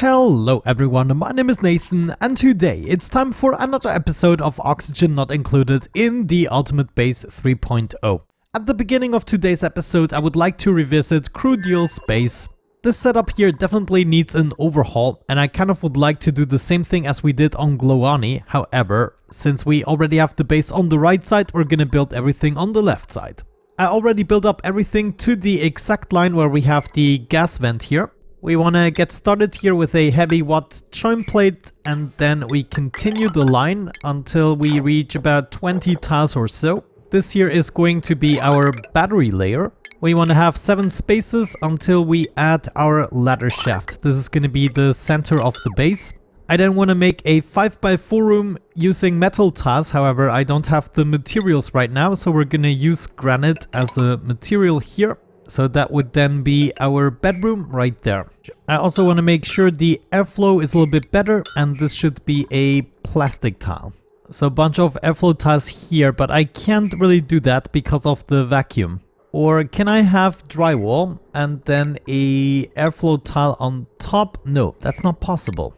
Hello everyone, my name is Nathan and today it's time for another episode of Oxygen Not Included in the Ultimate Base 3.0. At the beginning of today's episode I would like to revisit Crudial Space. This setup here definitely needs an overhaul and I kind of would like to do the same thing as we did on ONI. However, since we already have the base on the right side, we're gonna build everything on the left side. I already built up everything to the exact line where we have the gas vent here. We want to get started here with a heavy watt joint plate and then we continue the line until we reach about 20 tiles or so. This here is going to be our battery layer. We want to have 7 spaces until we add our ladder shaft. This is going to be the center of the base. I then want to make a 5x4 room using metal tiles. However, I don't have the materials right now, so we're going to use granite as a material here. So that would then be our bedroom right there. I also want to make sure the airflow is a little bit better and this should be a plastic tile. So a bunch of airflow tiles here, but I can't really do that because of the vacuum. Or can I have drywall and then a airflow tile on top? No, that's not possible.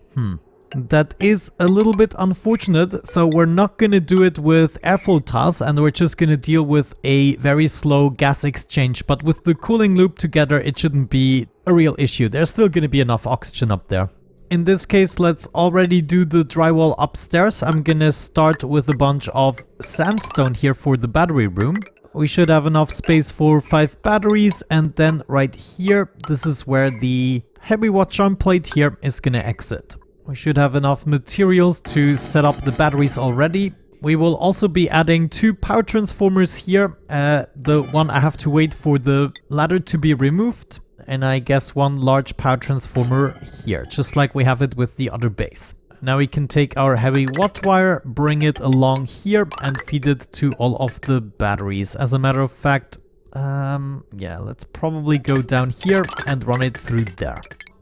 That is a little bit unfortunate, so we're not going to do it with airflow tiles and we're just going to deal with a very slow gas exchange. But with the cooling loop together, it shouldn't be a real issue. There's still going to be enough oxygen up there. In this case, let's already do the drywall upstairs. I'm going to start with a bunch of sandstone here for the battery room. We should have enough space for 5 batteries, and then right here, this is where the heavy watt joint plate here is going to exit. We should have enough materials to set up the batteries already. We will also be adding 2 power transformers here. The one I have to wait for the ladder to be removed. And I guess 1 large power transformer here, just like we have it with the other base. Now we can take our heavy watt wire, bring it along here and feed it to all of the batteries. As a matter of fact, yeah, let's probably go down here and run it through there.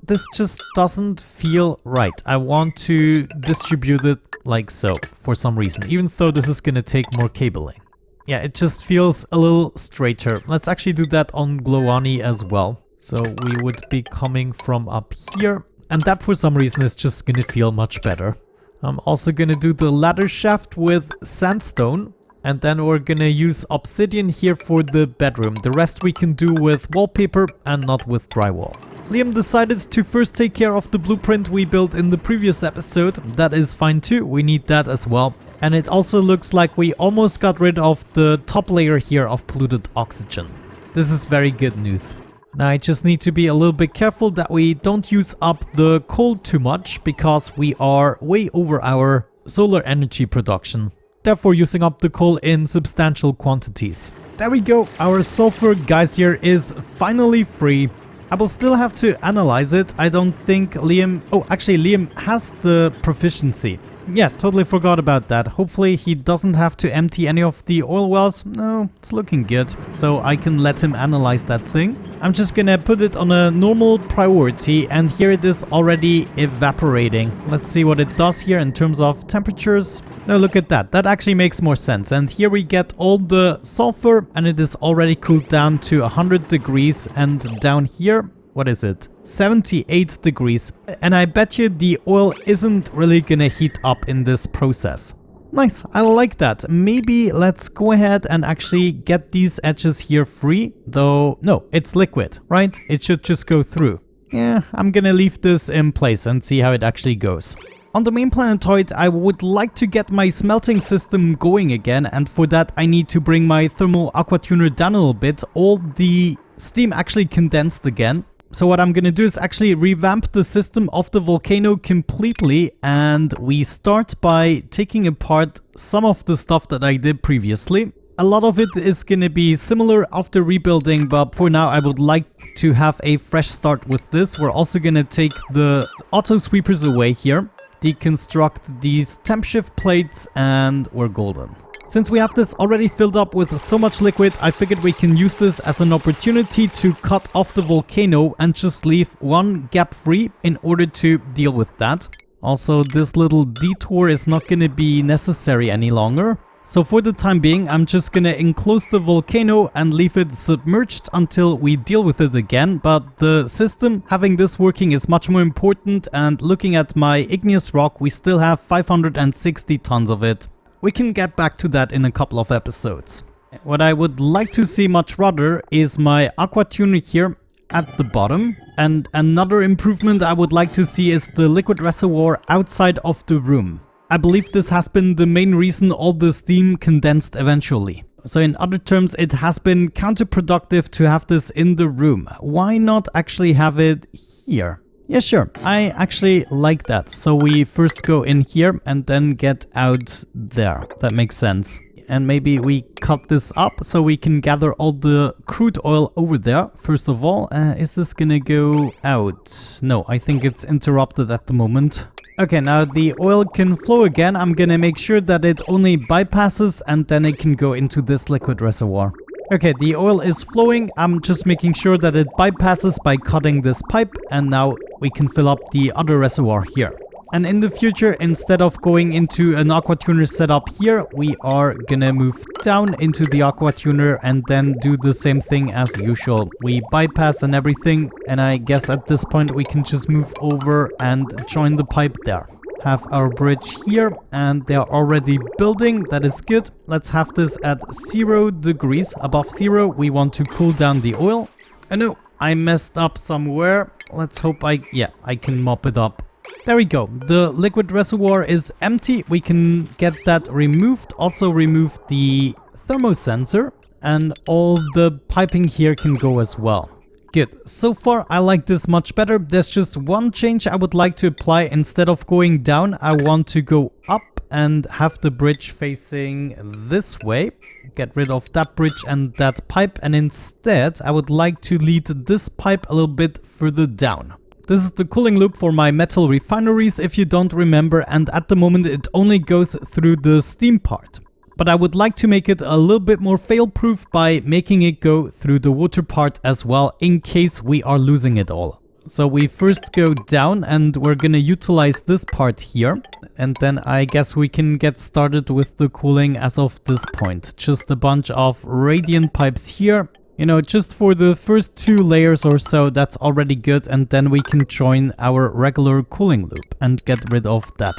This just doesn't feel right. I want to distribute it like so for some reason, even though this is going to take more cabling. Yeah, it just feels a little straighter. Let's actually do that on ONI as well. So we would be coming from up here, and that for some reason is just going to feel much better. I'm also going to do the ladder shaft with sandstone. And then we're gonna use obsidian here for the bedroom. The rest we can do with wallpaper and not with drywall. Liam decided to first take care of the blueprint we built in the previous episode. That is fine too, we need that as well. And it also looks like we almost got rid of the top layer here of polluted oxygen. This is very good news. Now I just need to be a little bit careful that we don't use up the coal too much because we are way over our solar energy production. Therefore using up the coal in substantial quantities. There we go, our sulfur geyser is finally free. I will still have to analyze it. I don't think Liam... Oh, actually Liam has the proficiency. Yeah, totally forgot about that. Hopefully he doesn't have to empty any of the oil wells. No, it's looking good. So I can let him analyze that thing. I'm just gonna put it on a normal priority and here it is already evaporating. Let's see what it does here in terms of temperatures. No, look at that. That actually makes more sense. And here we get all the sulfur and it is already cooled down to 100 degrees. And down here, what is it? 78 degrees. And I bet you the oil isn't really gonna heat up in this process. Nice, I like that. Maybe let's go ahead and actually get these edges here free. Though, no, it's liquid, right? It should just go through. Yeah, I'm gonna leave this in place and see how it actually goes. On the main planetoid, I would like to get my smelting system going again. And for that, I need to bring my thermal aqua tuner down a little bit. All the steam actually condensed again. So what I'm gonna do is actually revamp the system of the volcano completely, and we start by taking apart some of the stuff that I did previously. A lot of it is gonna be similar after rebuilding, but for now I would like to have a fresh start with this. We're also gonna take the auto sweepers away here, deconstruct these temp shift plates, and we're golden. Since we have this already filled up with so much liquid, I figured we can use this as an opportunity to cut off the volcano and just leave 1 gap free in order to deal with that. Also, this little detour is not going to be necessary any longer. So for the time being, I'm just gonna enclose the volcano and leave it submerged until we deal with it again. But the system, having this working is much more important, and looking at my igneous rock, we still have 560 tons of it. We can get back to that in a couple of episodes. What I would like to see much rather is my aqua tuner here at the bottom. And another improvement I would like to see is the liquid reservoir outside of the room. I believe this has been the main reason all the steam condensed eventually. So in other terms, it has been counterproductive to have this in the room. Why not actually have it here? Yeah, sure. I actually like that. So we first go in here and then get out there. That makes sense. And maybe we cut this up so we can gather all the crude oil over there. First of all, is this gonna go out? No, I think it's interrupted at the moment. Okay, now the oil can flow again. I'm gonna make sure that it only bypasses and then it can go into this liquid reservoir. Okay, the oil is flowing. I'm just making sure that it bypasses by cutting this pipe, and now we can fill up the other reservoir here. And in the future, instead of going into an aqua tuner setup here, we are gonna move down into the aqua tuner and then do the same thing as usual. We bypass and everything, and I guess at this point we can just move over and join the pipe there. Have our bridge here, and they're already building. That is good. Let's have this at 0 degrees. Above 0, we want to cool down the oil. Oh no, I messed up somewhere. Let's hope I can mop it up. There we go. The liquid reservoir is empty. We can get that removed. Also remove the thermosensor, and all the piping here can go as well. Good. So far, I like this much better. There's just one change I would like to apply. Instead of going down, I want to go up and have the bridge facing this way. Get rid of that bridge and that pipe, and instead, I would like to lead this pipe a little bit further down. This is the cooling loop for my metal refineries, if you don't remember, and at the moment it only goes through the steam part. But I would like to make it a little bit more fail-proof by making it go through the water part as well, in case we are losing it all. So we first go down and we're gonna utilize this part here, and then I guess we can get started with the cooling as of this point. Just a bunch of radiant pipes here. You know, just for the first 2 layers or so, that's already good, and then we can join our regular cooling loop and get rid of that.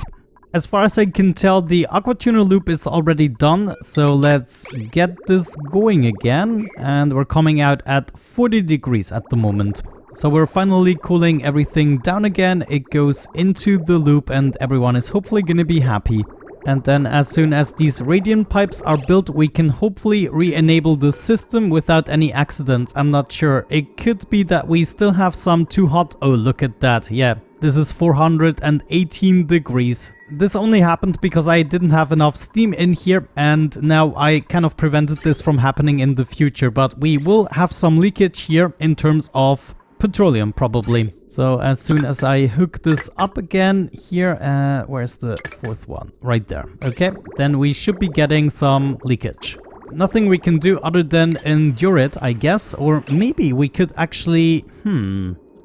As far as I can tell, the aqua tuner loop is already done, so let's get this going again, and we're coming out at 40 degrees at the moment. So we're finally cooling everything down again. It goes into the loop and everyone is hopefully gonna be happy. And then as soon as these radiant pipes are built, we can hopefully re-enable the system without any accidents. I'm not sure. It could be that we still have some too hot. Oh, look at that. Yeah, this is 418 degrees. This only happened because I didn't have enough steam in here, and now I kind of prevented this from happening in the future. But we will have some leakage here in terms of petroleum probably. So as soon as I hook this up again here, where's the 4th one? Right there. Okay, then we should be getting some leakage. Nothing we can do other than endure it, I guess. Or maybe we could actually...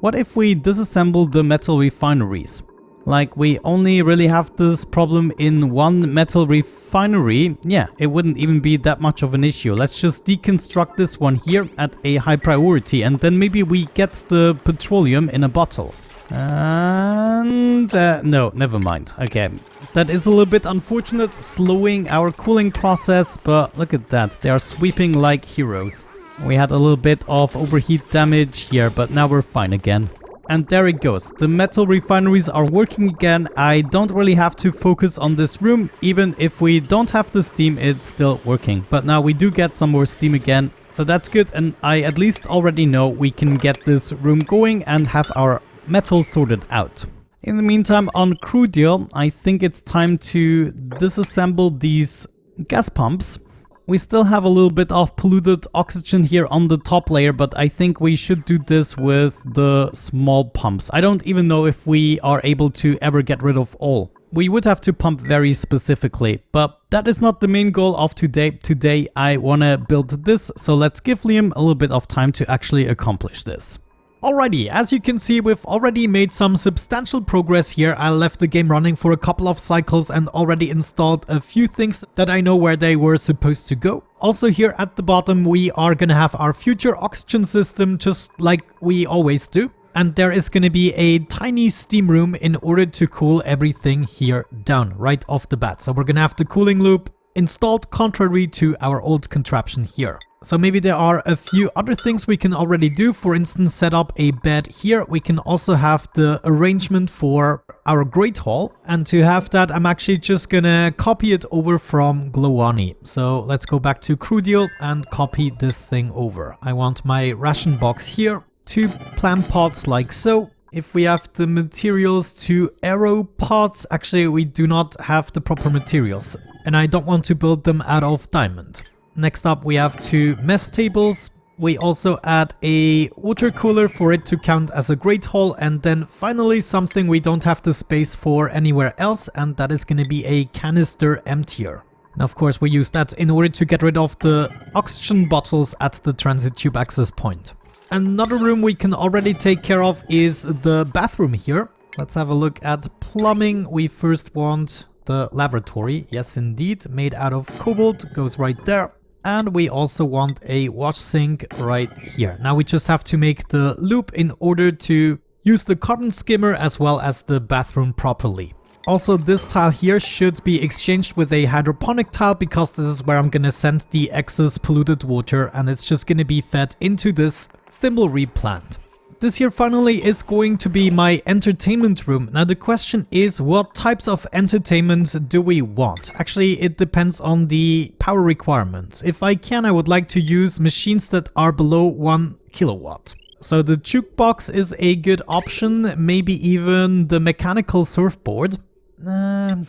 What if we disassemble the metal refineries? Like, we only really have this problem in one metal refinery. Yeah, it wouldn't even be that much of an issue. Let's just deconstruct this one here at a high priority, and then maybe we get the petroleum in a bottle. And no, never mind. Okay, that is a little bit unfortunate, slowing our cooling process, but look at that. They are sweeping like heroes. We had a little bit of overheat damage here, but now we're fine again. And there it goes. The metal refineries are working again. I don't really have to focus on this room. Even if we don't have the steam, it's still working. But now we do get some more steam again. So that's good. And I at least already know we can get this room going and have our metal sorted out. In the meantime, on crew deal, I think it's time to disassemble these gas pumps. We still have a little bit of polluted oxygen here on the top layer, but I think we should do this with the small pumps. I don't even know if we are able to ever get rid of all. We would have to pump very specifically, but that is not the main goal of today. Today I want to build this, so let's give Liam a little bit of time to actually accomplish this. Alrighty, as you can see, we've already made some substantial progress here. I left the game running for a couple of cycles and already installed a few things that I know where they were supposed to go. Also here at the bottom, we are gonna have our future oxygen system just like we always do. And there is gonna be a tiny steam room in order to cool everything here down right off the bat. So we're gonna have the cooling loop installed contrary to our old contraption here. So maybe there are a few other things we can already do. For instance, set up a bed here. We can also have the arrangement for our Great Hall. And to have that, I'm actually just gonna copy it over from ONI. So let's go back to crew deal and copy this thing over. I want my ration box here, 2 plant pots like so. If we have the materials to arrow pots, actually we do not have the proper materials. And I don't want to build them out of diamond. Next up, we have 2 mess tables. We also add a water cooler for it to count as a Great Hall. And then finally something we don't have the space for anywhere else, and that is going to be a canister emptier. And of course we use that in order to get rid of the oxygen bottles at the transit tube access point. Another room we can already take care of is the bathroom here. Let's have a look at plumbing. We first want the lavatory. Yes, indeed, made out of cobalt, goes right there. And we also want a wash sink right here. Now we just have to make the loop in order to use the carbon skimmer as well as the bathroom properly. Also, this tile here should be exchanged with a hydroponic tile because this is where I'm gonna send the excess polluted water, and it's just gonna be fed into this thimbleweed plant. This here finally is going to be my entertainment room. Now the question is, what types of entertainment do we want? Actually, it depends on the power requirements. If I can, I would like to use machines that are below 1 kilowatt. So the jukebox is a good option, maybe even the mechanical surfboard.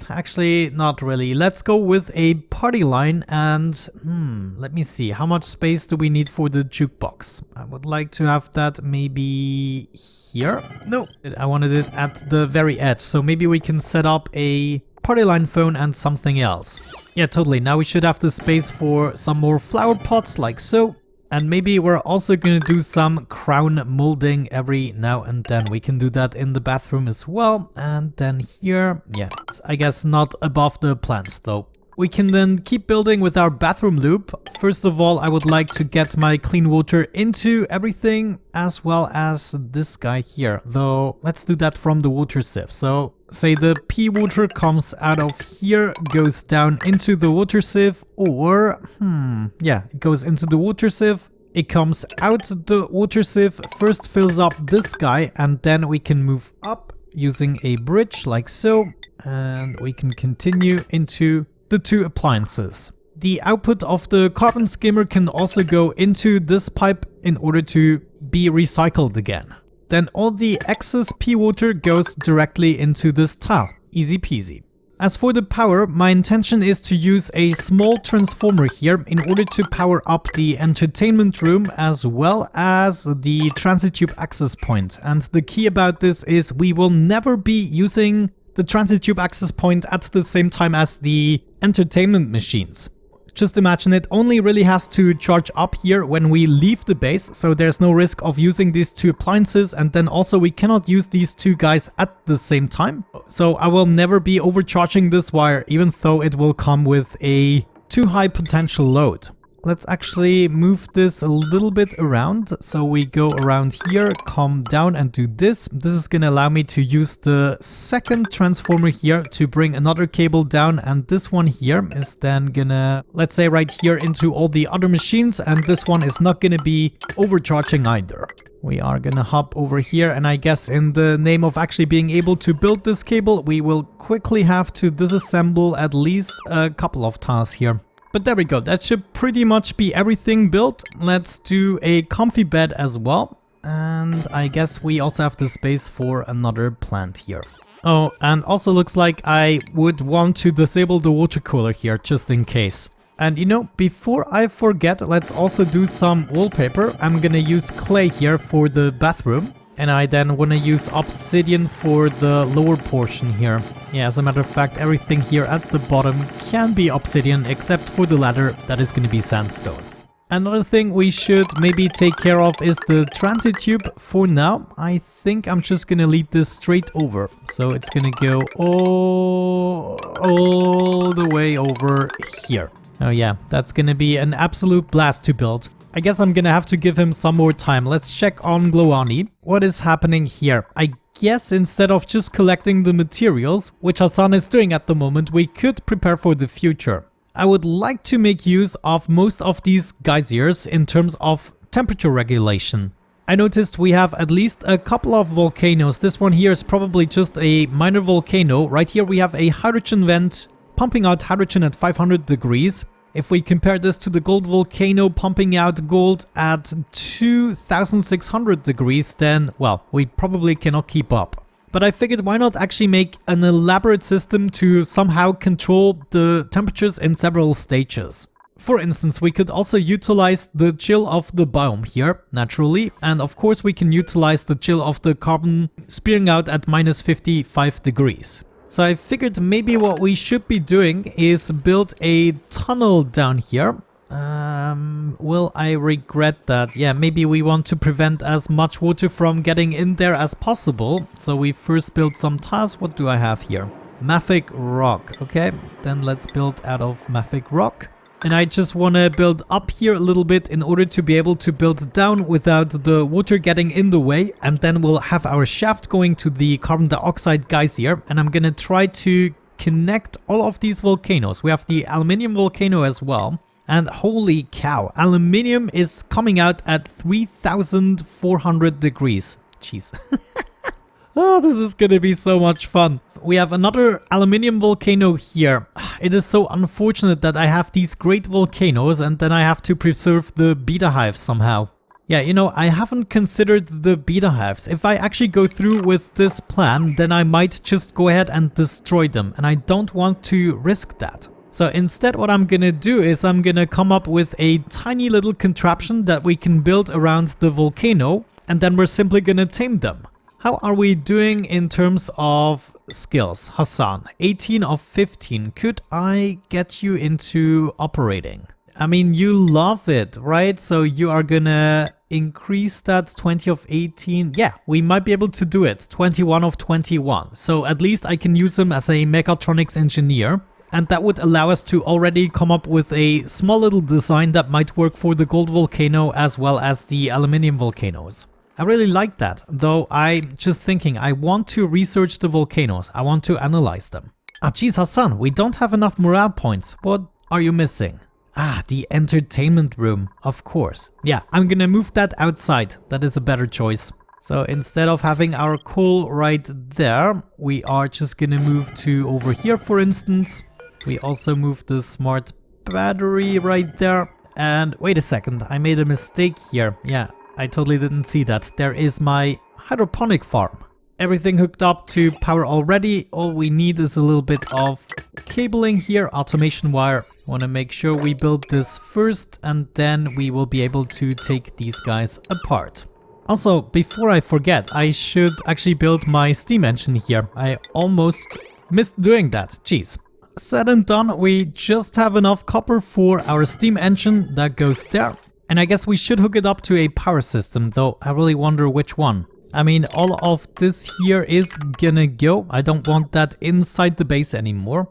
Actually, not really. Let's go with a party line and let me see. How much space do we need for the jukebox? I would like to have that maybe here. No, I wanted it at the very edge. So maybe we can set up a party line phone and something else. Yeah, totally. Now we should have the space for some more flower pots like so. And maybe we're also going to do some crown molding every now and then. We can do that in the bathroom as well. And then here, yeah, I guess not above the plants though. We can then keep building with our bathroom loop. First of all, I would like to get my clean water into everything as well as this guy here. Though, let's do that from the water sieve. So, say the pea water comes out of here, goes down into the water sieve, or, yeah, it goes into the water sieve. It comes out the water sieve, first fills up this guy, and then we can move up using a bridge like so. And we can continue into the 2 appliances. The output of the carbon skimmer can also go into this pipe in order to be recycled again. Then all the excess pea water goes directly into this tile. Easy peasy. As for the power, my intention is to use a small transformer here in order to power up the entertainment room as well as the transit tube access point. And the key about this is we will never be using the transit tube access point at the same time as the entertainment machines. Just imagine it only really has to charge up here when we leave the base, so there's no risk of using these 2 appliances, and then also we cannot use these 2 guys at the same time. So I will never be overcharging this wire, even though it will come with a too high potential load. Let's actually move this a little bit around. So we go around here, come down and do this. This is going to allow me to use the second transformer here to bring another cable down. And this one here is then gonna, let's say right here into all the other machines. And this one is not going to be overcharging either. We are gonna hop over here, and I guess in the name of actually being able to build this cable, we will quickly have to disassemble at least a couple of tiles here. But there we go, that should pretty much be everything built. Let's do a comfy bed as well. And I guess we also have the space for another plant here. Oh, and also looks like I would want to disable the water cooler here, just in case. And you know, before I forget, let's also do some wallpaper. I'm gonna use clay here for the bathroom. And I then want to use obsidian for the lower portion here. Yeah, as a matter of fact, everything here at the bottom can be obsidian except for the ladder that is going to be sandstone. Another thing we should maybe take care of is the transit tube. For now, I think I'm just gonna lead this straight over. So it's gonna go all the way over here. Oh yeah, that's gonna be an absolute blast to build. I guess I'm gonna have to give him some more time. Let's check on ONI. What is happening here? I guess instead of just collecting the materials, which Hassan is doing at the moment, we could prepare for the future. I would like to make use of most of these geysers in terms of temperature regulation. I noticed we have at least a couple of volcanoes. This one here is probably just a minor volcano. Right here we have a hydrogen vent pumping out hydrogen at 500 degrees. If we compare this to the gold volcano pumping out gold at 2600 degrees, then, well, we probably cannot keep up. But I figured why not actually make an elaborate system to somehow control the temperatures in several stages. For instance, we could also utilize the chill of the biome here, naturally, and of course we can utilize the chill of the carbon spearing out at minus 55 degrees. So I figured maybe what we should be doing is build a tunnel down here. Will I regret that? Yeah, maybe we want to prevent as much water from getting in there as possible. So we first build some tiles. What do I have here? Mafic rock. Okay, then let's build out of mafic rock. And I just want to build up here a little bit in order to be able to build down without the water getting in the way. And then we'll have our shaft going to the carbon dioxide geyser. And I'm going to try to connect all of these volcanoes. We have the aluminium volcano as well. And holy cow, aluminium is coming out at 3400 degrees. Jeez. Oh, this is gonna be so much fun. We have another aluminium volcano here. It is so unfortunate that I have these great volcanoes and then I have to preserve the beta hives somehow. Yeah, you know, I haven't considered the beta hives. If I actually go through with this plan, then I might just go ahead and destroy them. And I don't want to risk that. So instead what I'm gonna do is I'm gonna come up with a tiny little contraption that we can build around the volcano and then we're simply gonna tame them. How are we doing in terms of skills? Hassan, 18 of 15. Could I get you into operating? I mean, you love it, right? So you are gonna increase that 20 of 18. Yeah, we might be able to do it. 21 of 21. So at least I can use him as a mechatronics engineer. And that would allow us to already come up with a small little design that might work for the gold volcano as well as the aluminium volcanoes. I really like that, though I'm just thinking I want to research the volcanoes. I want to analyze them. Ah, geez, Hassan, we don't have enough morale points. What are you missing? Ah, the entertainment room, of course. Yeah, I'm gonna move that outside. That is a better choice. So instead of having our coal right there, we are just gonna move to over here, for instance. We also moved the smart battery right there. And wait a second, I made a mistake here. Yeah, I totally didn't see that. There is my hydroponic farm. Everything hooked up to power already. All we need is a little bit of cabling here, automation wire. Want to make sure we build this first and then we will be able to take these guys apart. Also, before I forget, I should actually build my steam engine here. I almost missed doing that. Jeez. Said and done, we just have enough copper for our steam engine that goes there. And I guess we should hook it up to a power system, though I really wonder which one. I mean, all of this here is gonna go. I don't want that inside the base anymore.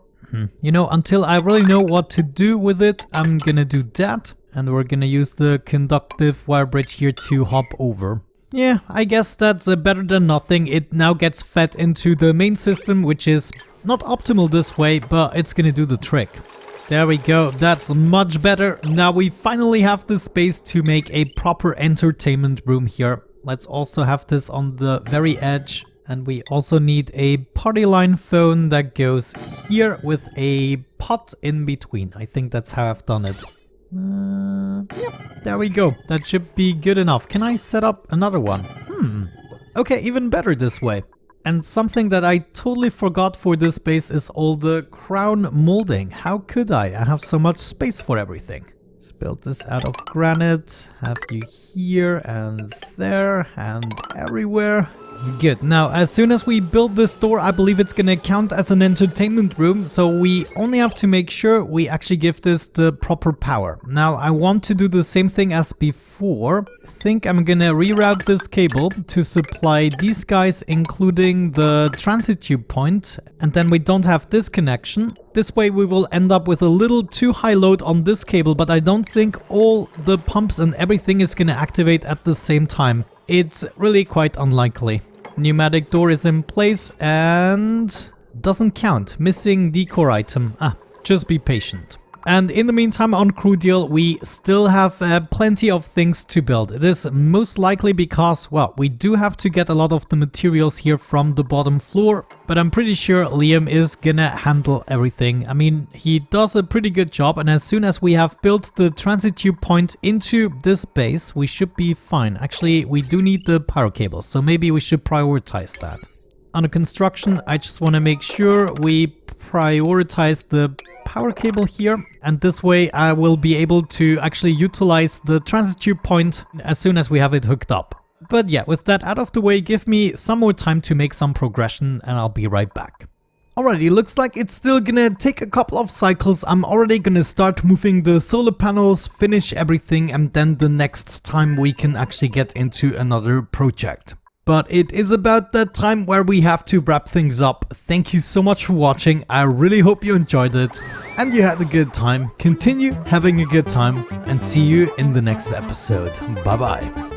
You know, until I really know what to do with it, I'm gonna do that. And we're gonna use the conductive wire bridge here to hop over. Yeah, I guess that's better than nothing. It now gets fed into the main system, which is not optimal this way, but it's gonna do the trick. There we go, that's much better. Now we finally have the space to make a proper entertainment room here. Let's also have this on the very edge. And we also need a party line phone that goes here with a pot in between. I think that's how I've done it. Yep, there we go. That should be good enough. Can I set up another one? Okay, even better this way. And something that I totally forgot for this space is all the crown molding. How could I? I have so much space for everything. Let's build this out of granite. Have you here and there and everywhere. Good. Now, as soon as we build this door, I believe it's gonna count as an entertainment room, so we only have to make sure we actually give this the proper power. Now, I want to do the same thing as before. I think I'm gonna reroute this cable to supply these guys, including the transit tube point, and then we don't have this connection. This way we will end up with a little too high load on this cable, but I don't think all the pumps and everything is gonna activate at the same time. It's really quite unlikely. Pneumatic door is in place and doesn't count. Missing decor item. Just be patient. And in the meantime, on Crew Deal, we still have plenty of things to build. This most likely because, well, we do have to get a lot of the materials here from the bottom floor, but I'm pretty sure Liam is gonna handle everything. I mean, he does a pretty good job, and as soon as we have built the transit tube point into this base, we should be fine. Actually, we do need the power cables, so maybe we should prioritize that. Under construction, I just want to make sure we prioritize the power cable here, and this way I will be able to actually utilize the transit tube point as soon as we have it hooked up. But yeah, with that out of the way, give me some more time to make some progression and I'll be right back. Alrighty, looks like it's still gonna take a couple of cycles. I'm already gonna start moving the solar panels, finish everything, and then the next time we can actually get into another project. But it is about that time where we have to wrap things up. Thank you so much for watching. I really hope you enjoyed it and you had a good time. Continue having a good time and see you in the next episode. Bye bye.